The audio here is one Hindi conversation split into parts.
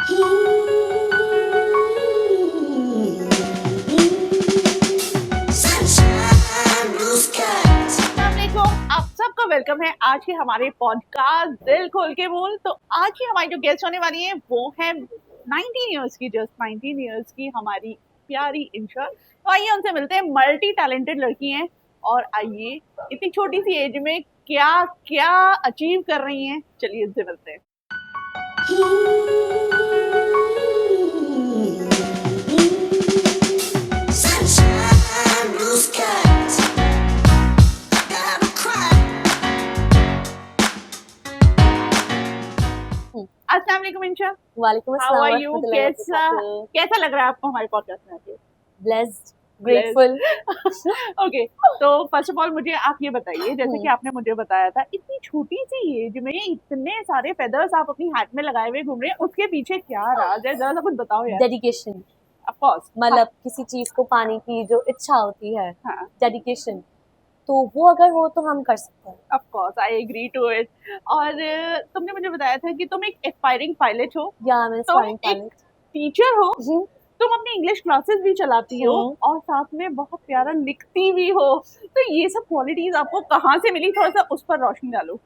अस्सलामुअलैकुम, आप सबको वेलकम है आज के हमारे पॉडकास्ट दिल खोल के बोल। तो आज की हमारी जो गेस्ट होने वाली है वो है 19 इयर्स की, जस्ट 19 इयर्स की हमारी प्यारी इंशा। तो आइए उनसे मिलते हैं। मल्टी टैलेंटेड लड़की हैं और आइए इतनी छोटी सी एज में क्या क्या अचीव कर रही हैं, चलिए इनसे मिलते हैं। Sunshine, blue skies. I gotta cry. अस्सलाम वालेकुम इंशा, वालेकुम हाउ अस्सलाम आर यू? रहमतुल्लाहि कैसा वबरकातुहू। कैसा लग रहा है आपको हमारे पॉडकास्ट में आके? Blessed, grateful. ओके, तो फर्स्ट ऑफ ऑल मुझे आप ये बताइए, जैसे कि आपने मुझे बताया था इतनी छोटी सी एज में इतने सारे फेदर्स आप अपनी हैट में लगाए हुए घूम रहे हैं, उसके पीछे क्या राज है? जरा सा कुछ बताओ यार। डेडिकेशन, ऑफ कोर्स, मतलब किसी चीज को पाने की जो इच्छा होती है, हाँ, डेडिकेशन, तो वो अगर हो तो हम कर सकते हैं। Of course I agree to it. और तुमने मुझे बताया था कि तुम एक एस्पायरिंग पायलट हो, या मैं तुम स्टारिंग एक टैलेंट। टीचर हो, तुम अपनी इंग्लिश क्लासेस भी चलाती हो और साथ में बहुत प्यारा लिखती भी हो। तो ये सब क्वालिटीज आपको कहाँ से मिली? थोड़ा सा उस पर रोशनी डालो।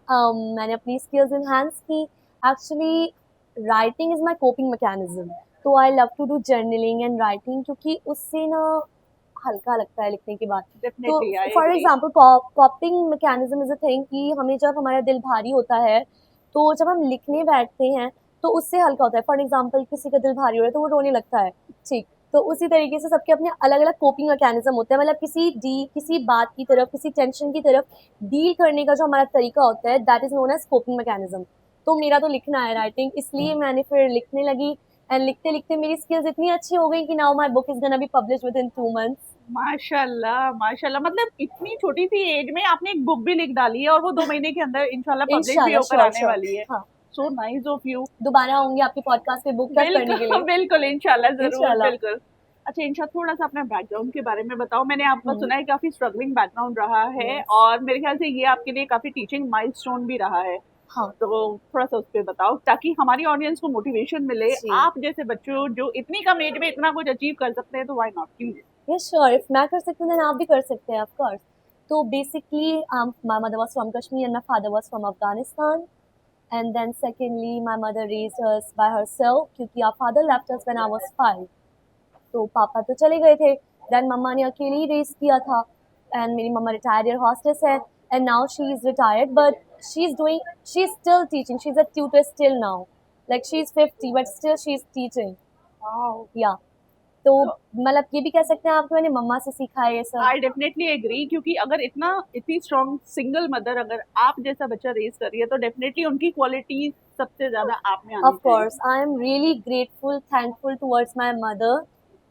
मैंने अपनी स्किल्स इनहांस की। Actually writing is my coping mechanism, तो I love to do journaling and writing, क्योंकि उससे ना हल्का लगता है लिखने के बाद। तो definitely I for agree. Example coping mechanism is a thing कि हमें जब हमारा दिल भारी होता है तो जब हम लिखने बैठते हैं तो उससे हल्का होता है। फॉर एग्जाम्पल किसी का दिल भारी हो रहा है तो वो रोने लगता है, ठीक। तो उसी तरीके से सबके अपने अलग अलग कोपिंग मैकेनिज्म होते हैं, मतलब किसी बात की तरफ, किसी टेंशन की तरफ डील करने का जो हमारा तरीका होता है, that is known as coping mechanism. तो मेरा तो लिखना है, राइटिंग, इसलिए मैंने फिर लिखने लगी एंड लिखते लिखते मेरी स्किल्स इतनी अच्छी हो गई कि now my book is gonna be publish with in 2 months। माशाल्लाह माशाल्लाह, मतलब इतनी छोटी सी एज में आपने एक बुक भी लिख डाली है और वो 2 महीने के अंदर इंशाल्लाह पब्लिश भी इंशाल्लाह, होकर श्योर आने श्योर। वाली है। हाँ, सो नाइस ऑफ यू। दोबारा आऊंगी आपके पॉडकास्ट पे बुक टच करने के बिल्कुल लिए। बिल्कुल, इंशाल्लाह जरूर, इंशाल्लाह। बिल्कुल। अच्छा इंशा, थोड़ा सा अपने बैकग्राउंड के बारे में बताओ। मैंने आपका हम्म, सुना है काफी स्ट्रगलिंग बैकग्राउंड रहा है yes, और मेरे ख्याल से ये आपके लिए काफी टीचिंग माइलस्टोन भी रहा है। हाँ तो थोड़ा सा उस पर बताओ ताकि हमारी ऑडियंस को मोटिवेशन मिले। जी, आप जैसे बच्चों जो इतनी कम एज में इतना कुछ अचीव कर सकते हैं, तो why not, please. Yes sure, if मैं कर सकती हूँ देन आप भी कर सकते हैं, ऑफ कोर्स। तो basically my mother was from Kashmir and my father was from Afghanistan. And then secondly my mother raised us by herself, क्योंकि our father left us when I was 5। तो पापा तो चले गए थे, देन मम्मा ने अकेले ही रेस किया था। एंड मेरी मम्मा रिटायर्ड एयर हॉस्टेस है and now she is retired, but she is still teaching, she is a tutor still now, like she is 50 but still she is teaching. Wow. या तो मतलब ये भी कह सकते हैं आपको मैंने मम्मा से सीखा है ये सब। आई डेफिनेटली एग्री, क्योंकि अगर इतनी स्ट्रॉन्ग सिंगल मदर अगर आप जैसा बच्चा रेस कर रही है तो डेफिनेटली उनकी क्वालिटी सबसे ज्यादा आप में आनी ऑफ चाहिए। Course I am really grateful, thankful towards my mother,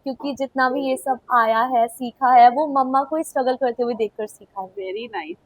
क्योंकि जितना भी ये सब आया है, सीखा है, वो मम्मा को ही स्ट्रगल करते हुए देखकर सीखा है। Very nice.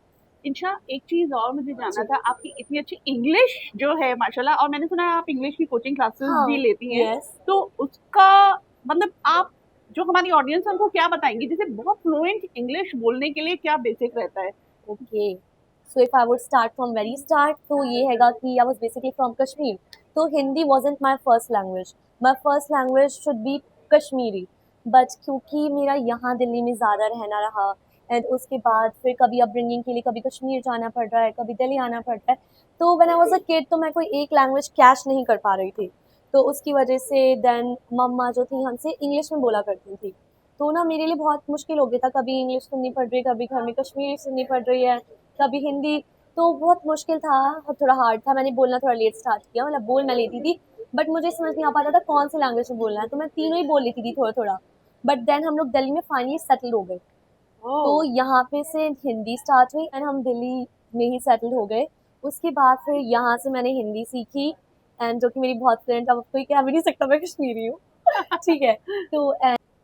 इंशा, एक चीज और मुझे जानना जी। था, आपकी इतनी अच्छी इंग्लिश जो है माशाल्लाह, और मैंने सुना है आप इंग्लिश की कोचिंग क्लासेस हाँ, भी लेती हैं, यस। तो उसका मतलब आप जो हमारी ऑडियंस है उनको क्या बताएंगी? जैसे बहुत फ्लुएंट इंग्लिश बोलने के लिए क्या बेसिक रहता है? Okay, so if I would start from very start, तो ये हैगा कि I was basically from Kashmir, तो Hindi wasn't my first language. My first language should be Kashmiri, but क्योंकि मेरा यहाँ दिल्ली में ज़्यादा रहना रहा एंड उसके बाद फिर कभी अपब्रिंगिंग के लिए कभी कश्मीर जाना पड़ रहा है, कभी दिल्ली आना पड़ रहा है, तो when I was a kid तो मैं कोई एक लैंग्वेज कैच नहीं कर पा रही थी। तो उसकी वजह से देन मम्मा जो थी हमसे इंग्लिश में बोला करती थी, तो ना मेरे लिए बहुत मुश्किल हो गया था, कभी इंग्लिश सुननी पड़ रही है, कभी घर में कश्मीरी सुननी पड़ रही है, कभी हिंदी, तो बहुत मुश्किल था और थोड़ा हार्ड था। मैंने बोलना थोड़ा लेट स्टार्ट किया, मतलब बोल मैं लेती थी बट मुझे समझ नहीं आ पाता था कौन सी लैंग्वेज में बोलना है, तो मैं तीनों ही बोल लेती थी थोड़ा थोड़ा। बट देन हम लोग दिल्ली में फाइनली सेटल हो गए, तो ओह, यहाँ पे से हिंदी स्टार्ट हुई एंड हम दिल्ली में ही सेटल हो गए। उसके बाद फिर यहाँ से मैंने हिंदी सीखी एंड जो कि मेरी बहुत फ्रेंड, अब कोई कह भी नहीं सकता मैं कश्मीरी हूँ। ठीक है, तो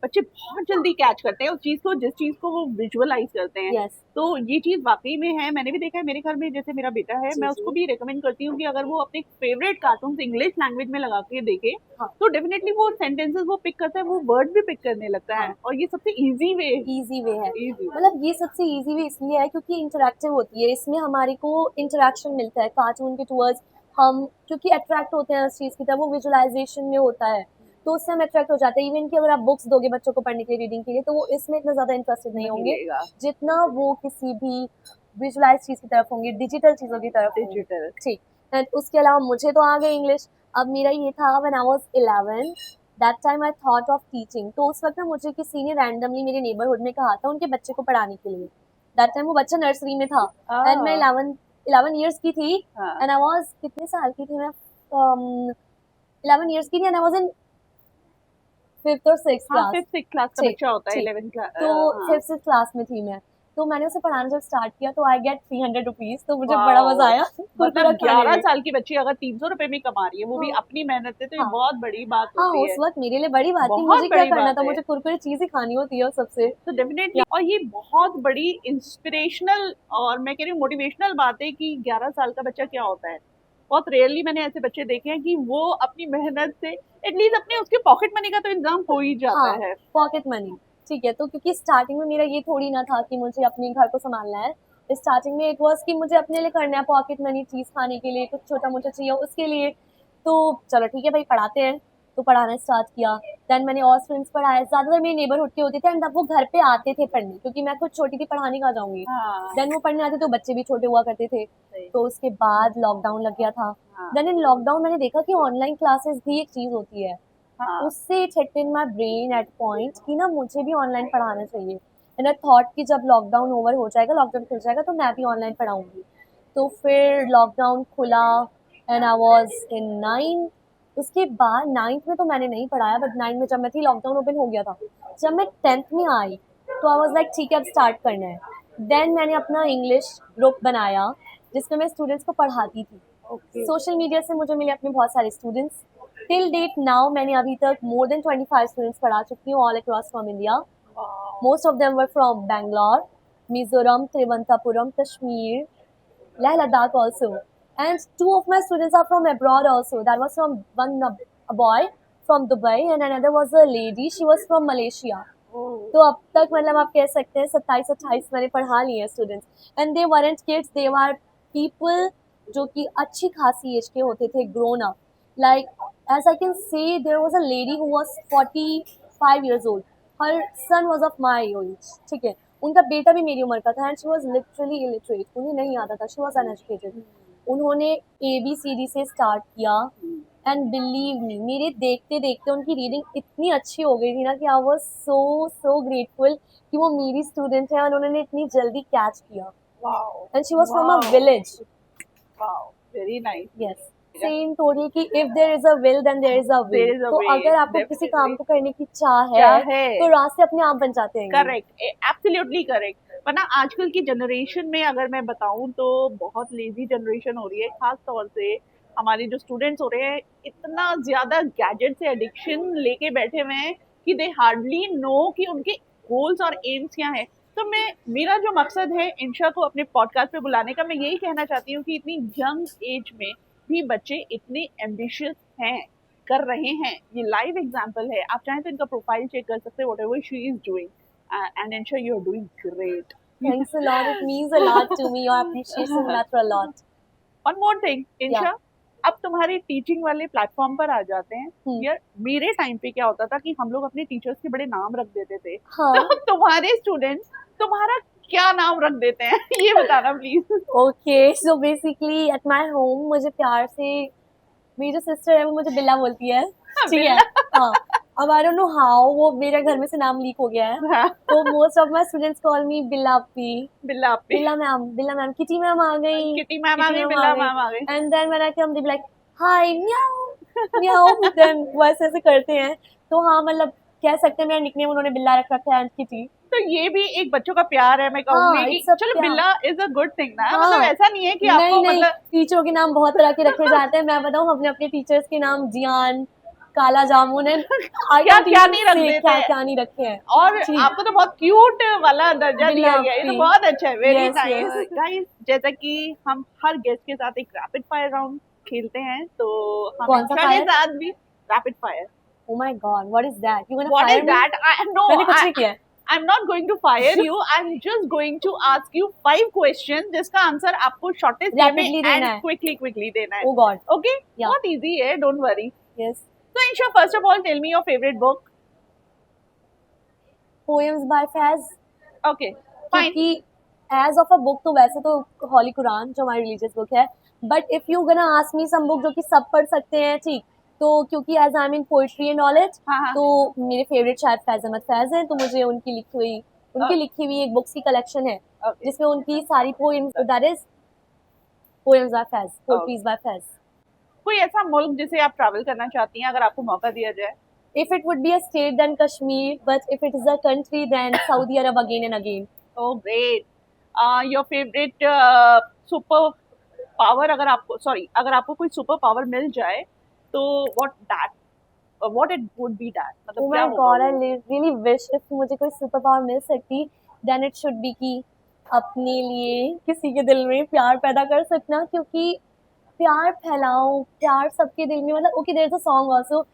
बच्चे बहुत जल्दी कैच करते हैं उस चीज को, जिस चीज को वो विजुअलाइज करते हैं। यस, तो ये चीज वाकई में है, मैंने भी देखा है मेरे घर में। जैसे मेरा बेटा है, जी मैं जी, उसको भी रेकमेंड करती हूँ कि अगर वो अपने फेवरेट कार्टून इंग्लिश लैंग्वेज में लगा के देखे हाँ तो डेफिनेटली वो सेंटेंसेस वो पिक करता है, वो वर्ड भी पिक करने लगता है, हाँ, और ये सबसे इजी वे। ईज़ी वे है। इजी। मतलब ये सबसे ईज़ी वे इसलिए है क्योंकि इंटरैक्टिव होती है, इसमें हमारे को इंटरैक्शन मिलता है कार्टून के टूवर्ड्स। हम क्योंकि अट्रैक्ट होते हैं उस चीज़ की तरफ, वो विजुअलाइजेशन में होता है, तो उससे हम अट्रैक्ट हो जाते हैं। इवन कि अगर आप बुक्स दोगे बच्चों को पढ़ने के लिए, रीडिंग के लिए, तो वो इसमें इतना ज़्यादा इंटरेस्टेड नहीं होंगे लगेगा जितना वो किसी भी विजुअलाइज चीज़ की तरफ होंगे, डिजिटल चीज़ों की तरफ होंगे। डिजिटल। ठीक। एंड उसके अलावा मुझे तो आ गई इंग्लिश। अब मेरा ये था when I was 11, that time I thought of teaching. तो उस वक्त ना मुझे किसी ने रैंडमली मेरे नेबरहुड में कहा था उनके बच्चे को पढ़ाने के लिए। दैट टाइम वो बच्चा नर्सरी में था एंड मैं 11 ईयर्स की थी हाँ एंड आई वाज कितने साल की थी मैं? 11 ईयर्स की थी and I was in 5th और 6th हाँ क्लास। 5th 6th क्लास का ठीक, बच्चा होता है, ठीक। 11th class. तो 5th 6th क्लास में थी मैं। तो मैंने उसे पढ़ाना जब स्टार्ट किया तो आई गेट 300 रुपीज, तो मुझे बड़ा मजा आया कुरकुरा मतलब खाने 11 में। साल की बच्ची अगर 300 रुपए भी कमा रही है, वो भी हाँ। अपनी मेहनत से, तो ये हाँ। बहुत बड़ी बात हाँ, होती उस है। वक्त मेरे लिए बड़ी बात थी। बहुत मुझे क्या बड़ी करना बात था, है। मुझे कुरकुरे चीज ही खानी होती है सबसे। तो डेफिनेटली, और ये बहुत बड़ी इंस्पिरेशनल और मैं कह रही हूँ मोटिवेशनल बात है कि 11 साल का बच्चा क्या होता है। बहुत रेयरली मैंने ऐसे बच्चे देखे हैं कि वो अपनी मेहनत से एटलीस्ट अपने उसके पॉकेट मनी का तो इंतजाम हो ही जाता हाँ, है। Pocket money. ठीक है, तो क्योंकि स्टार्टिंग में मेरा ये थोड़ी ना था कि मुझे अपने घर को संभालना है। स्टार्टिंग में इट वाज कि मुझे अपने लिए करना है, पॉकेट मनी, चीज़ खाने के लिए, कुछ छोटा-मोटा चाहिए उसके लिए। तो चलो ठीक है भाई, पढ़ाते हैं। तो पढ़ाना स्टार्ट किया। देन मैंने और स्टूडेंट्स पढ़ाए, ज़्यादातर मेरे नेबरहुड के होते थे एंड अब वो घर पे आते थे पढ़ने, क्योंकि मैं खुद छोटी थी, पढ़ाने कहाँ जाऊँगी। हाँ देन वो पढ़ने आते तो बच्चे भी छोटे हुआ करते थे। सही। तो उसके बाद लॉकडाउन लग गया था। हाँ देन इन लॉकडाउन मैंने देखा कि ऑनलाइन क्लासेस भी एक चीज़ होती है। हाँ उससे it hit in my brain at point कि ना मुझे भी ऑनलाइन पढ़ाना चाहिए। एंड आई थॉट कि जब लॉकडाउन ओवर हो जाएगा, लॉकडाउन खुल जाएगा, तो मैं भी ऑनलाइन पढ़ाऊँगी। तो फिर लॉकडाउन खुला एंड आई वाज इन 9। उसके बाद 9th में तो मैंने नहीं पढ़ाया, बट 9 में जब मैं थी लॉकडाउन ओपन हो गया था। जब मैं 10th में आई तो आई वाज लाइक ठीक है अब स्टार्ट करना है। देन मैंने अपना इंग्लिश ग्रुप बनाया जिसमें मैं स्टूडेंट्स को पढ़ाती थी। ओके। सोशल मीडिया से मुझे मिले अपने बहुत सारे स्टूडेंट्स। टिल डेट नाउ मैंने अभी तक मोर देन 25 स्टूडेंट्स पढ़ा चुकी हूँ all across from India. Most of them were from Bangalore, Mizoram, Trivandrum, Kashmir, Leh Ladakh also. And two of my students are from abroad also. That was from a boy from Dubai and another was a lady. She was from Malaysia. तो अब तक मतलब आप कह सकते हैं 27-28 मैंने पढ़ा लिए हैं students and they weren't kids, they were people जो कि अच्छी खासी एज के होते थे, grown up. Like as I can say there was a lady who was 45 years old. Her son was of my age. ठीक है, उनका बेटा भी मेरी उम्र का था and she was literally illiterate, उन्हें नहीं आता था, शी वाज अनएजुकेटेड। उन्होंने ABCD से स्टार्ट किया एंड बिलीव मी, मेरे देखते देखते उनकी रीडिंग इतनी अच्छी हो गई थी ना कि आई वाज सो ग्रेटफुल कि वो मेरी स्टूडेंट है और उन्होंने इतनी जल्दी कैच किया। Wow and she was from a village. Wow very nice. Yes, sum total कि if there is a will then there is a way. There is a तो way, अगर आपको किसी definitely. काम को करने की चाह चाह है है। तो रास्ते अपने आप बन जाते हैं। Correct, absolutely correct. वरना आजकल की जनरेशन में अगर मैं बताऊं तो बहुत लेजी जनरेशन हो रही है, खास तौर से हमारे जो स्टूडेंट्स हो रहे हैं, इतना ज्यादा गैजेट से एडिक्शन लेके बैठे हुए हैं कि दे हार्डली नो कि उनके गोल्स और एम्स क्या है। तो मेरा जो मकसद है इंशा को अपने पॉडकास्ट पे बुलाने का, मैं यही कहना चाहती हूँ कि इतनी यंग एज में भी बच्चे इतने एम्बिशियस हैं, कर रहे हैं। ये लाइव एग्जांपल है, आप चाहें तो इनका प्रोफाइल चेक कर सकते हैं, whatever she is doing and ensure you're doing great. Thanks a lot. It means a lot to me. Your appreciation matter a lot. One more thing, इंशा, अब तुम्हारे टीचिंग वाले प्लेटफॉर्म पर आ जाते हैं। यार मेरे टाइम पे क्या होता था कि हम लोग अपने टीचर्स के बड़े नाम रख देते थे। हाँ। तो तुम्हारे स्टूडेंट्स तुम्हारा क्या नाम रख देते हैं ये बताना please. Okay, so basically at my home मुझे प्यार से मेरी जो सिस्टर है वो मुझे बिल्ला बोलती है। ठीक है, हाँ। अब आई डोंट नो हाउ वो मेरे घर में से नाम लीक हो गया है। हाँ। तो most of my students call me बिल्लापी। बिल्ला बिल्ला मैम, किटी मैम आ गई, किटी मैम आ गई, बिल्ला मैम आ गई। And then when I come they be like hi meow meow, then वैसे ऐसे करते हैं। तो हाँ, मतलब कह सकते हैं मेरा निकनेम उन्होंने बिल्ला रख रखा है एंड किटी। तो ये भी एक बच्चों का प्यार है, मैं कहूंगी हाँ, कि it's a चलो प्यार। बिल्ला इज अ गुड थिंग ना। हाँ। मतलब ऐसा नहीं है कि आपको नहीं, मतलब टीचरों के नाम बहुत तरह के रखे जाते हैं। मैं बताऊं, हमने अपने टीचर्स के नाम जियान, काला जामुन एंड क्या क्या नहीं रख देते हैं। क्या नहीं रखे हैं। और जी। आपको तो बहुत क्यूट वाला दर्जा दिया गया है, ये तो बिल्लापी। बहुत अच्छा है, very Yes, nice. yes. Guys, जैसा कि हम हर गेस्ट के साथ एक रैपिड फायर राउंड खेलते हैं, तो हम कौन सा इंशा के fire? साथ भी rapid fire. Oh my God, what is that? You gonna what fire is me? That? No, मैंने कुछ नहीं किया है। I'm not going to fire you. I'm just going to ask you 5 questions जिसका आंसर आपको शॉर्टेस्ट वे में Rapidly देना and है। quickly देना है. Oh God. Okay? Yeah. बहुत easy है, don't worry. Yes. So Insha, first of all, tell me your favorite book. Poems by Faz. Okay, fine. क्योंकि एज ऑफ अ बुक तो वैसे तो हॉली कुरान जो हमारी रिलीजियस बुक है, but if you gonna ask me some book जो कि सब पढ़ सकते हैं, ठीक, तो क्योंकि as I am in poetry and knowledge, हाँ. तो मेरे फेवरेट शायद फैज अहमद फैज हैं, तो मुझे उनकी लिखी हुई एक बुक्स की कलेक्शन है Okay. जिसमें उनकी सारी poems, that is poems by Faiz, poetries by Faiz. कोई ऐसा मुल्क जिसे आप ट्रैवल करना चाहती हैं अगर आपको मौका दिया जाए? If it would be a state, then Kashmir, but if it is a country, then Saudi Arab again and again. Oh, great. Your favorite super power अगर आपको कोई सुपर पावर मिल जाए तो what it would be that? Oh मतलब my क्या God, होगा? I really wish if मुझे कोई सुपर पावर मिल सकती, then it should be कि अपने लिए किसी के दिल में प्यार पैदा कर सकना, क्योंकि प्यार फैलाओ, प्यार सबके दिल में, मतलब okay, there's a song also,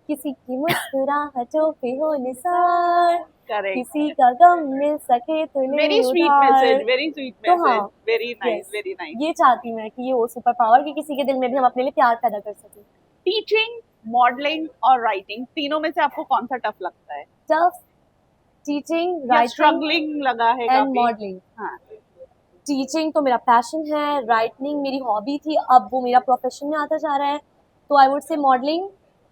किसी की मुस्कुराहटों पे हो निसार, Correct. किसी का गम मिल सके तो ले Very sweet उधार। message. Very sweet तो message. हाँ, Very nice. yes, Very nice. ये चाहती मैं कि ये हो सुपर पावर कि किसी के दिल में भी हम अपने लिए प्यार पैदा कर सकें। Teaching, modeling और writing तीनों में से आपको कौन सा टफ लगता है? टफ, टीचिंग, या राइटिंग स्ट्रगलिंग लगा है एंड काफी? मॉडलिंग। हाँ. टीचिंग तो मेरा पैशन है, राइटिंग मेरी हॉबी थी, अब वो मेरा प्रोफेशन में आता जा रहा है, तो आई वुड से मॉडलिंग,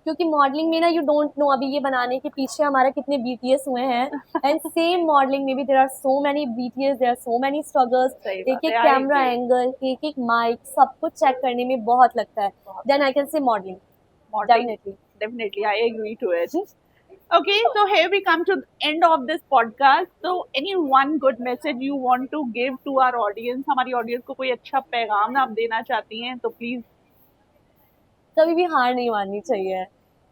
क्योंकि मॉडलिंग में ना यू डोंट नो अभी ये बनाने के पीछे हमारा कितने BTS हुए हैं, एंड सेम मॉडलिंग में भी there are so many BTS, there are so many struggles, सही एक बात एक है, I कैमरा agree. एंगल, एक एक माइक, सब कुछ चेक करने में बहुत लगता है, then I can say modeling Modeling. Definitely. Definitely, I agree to it. Okay, so here we come to the end of this podcast. So, any one good message you want to give to our audience? हमारी audience को कोई अच्छा पैगाम आप देना चाहती हैं तो प्लीज। कभी भी हार नहीं माननी चाहिए,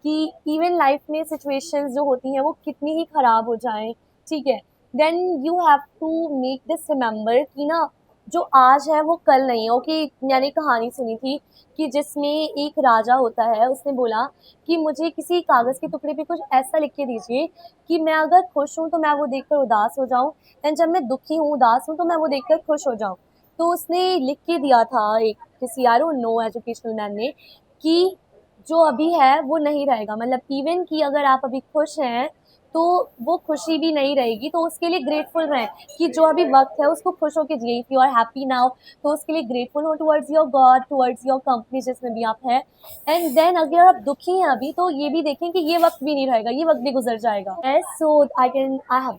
कि इवन लाइफ में सिचुएशंस जो होती हैं वो कितनी ही ख़राब हो जाएं, ठीक है, then you have to make this remember कि ना जो आज है वो कल नहीं है। ओके, मैंने कहानी सुनी थी कि जिसमें एक राजा होता है, उसने बोला कि मुझे किसी कागज़ के टुकड़े पे कुछ ऐसा लिख के दीजिए कि मैं अगर खुश हूँ तो मैं वो देखकर उदास हो जाऊँ, एंड जब मैं दुखी हूँ, उदास हूँ, तो मैं वो देखकर खुश हो जाऊँ। तो उसने लिख के दिया था एक किसी नो एजुकेशनल मैन ने कि जो अभी है वो नहीं रहेगा, मतलब इवन कि अगर आप अभी खुश हैं तो वो खुशी भी नहीं रहेगी, तो उसके लिए ग्रेटफुल रहें कि जो अभी वक्त है उसको खुश होकर जिए। If you are happy now तो उसके लिए ग्रेटफुल हो towards your God, towards your company जिसमें भी आप हैं, एंड देन अगर आप दुखी हैं अभी तो ये भी देखें कि ये वक्त भी नहीं रहेगा, ये वक्त भी गुजर जाएगा। So I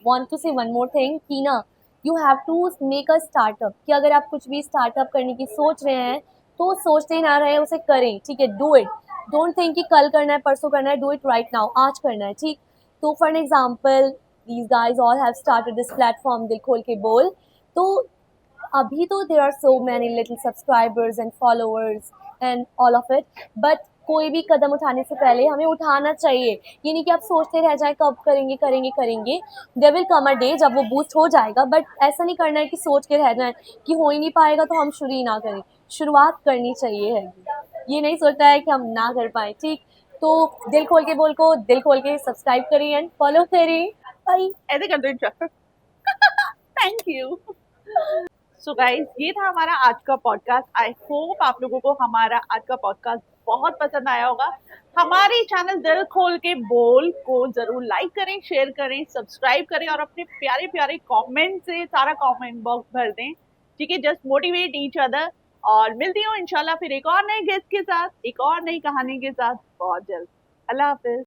want to say one more thing कि ना you have to make a startup, कि अगर आप कुछ भी स्टार्टअप करने की सोच रहे हैं तो सोचते ही ना रहे, उसे करें, ठीक है, डू इट, डोंट थिंक कि कल करना है, परसों करना है, डू इट राइट नाउ, आज करना है, ठीक। तो for an example these guys all have started this platform Dil Khol Ke Bol, तो अभी तो there are so many little subscribers and followers and all of it, but कोई भी कदम उठाने से पहले हमें उठाना चाहिए। ये नहीं कि आप सोचते रह जाएं कब करेंगे करेंगे करेंगे, there will come a day जब वो बूस्ट हो जाएगा, बट ऐसा नहीं करना है कि सोच के रह जाएं कि हो ही नहीं पाएगा तो हम शुरू ही ना करें। शुरुआत करनी चाहिए है, ये नहीं सोचना है कि हम ना कर पाए, ठीक। तो दिल खोल के बोल को दिल खोल के सब्सक्राइब करें एंड फॉलो करें। बाय। ऐसे कर दो instructor. Thank you. So guys, ये था हमारा आज का पॉडकास्ट। आई होप आप लोगों को हमारा आज का पॉडकास्ट बहुत पसंद आया होगा। हमारे चैनल दिल खोल के बोल को जरूर लाइक करें, शेयर करें, सब्सक्राइब करें और अपने प्यारे प्यारे कमेंट से सारा कमेंट बॉक्स भर दें, ठीक है। जस्ट मोटिवेट ईच अदर, और मिलती हूँ इंशाल्लाह फिर एक और नए गेस्ट के साथ, एक और नई कहानी के साथ बहुत जल्द। अल्लाह हाफिज।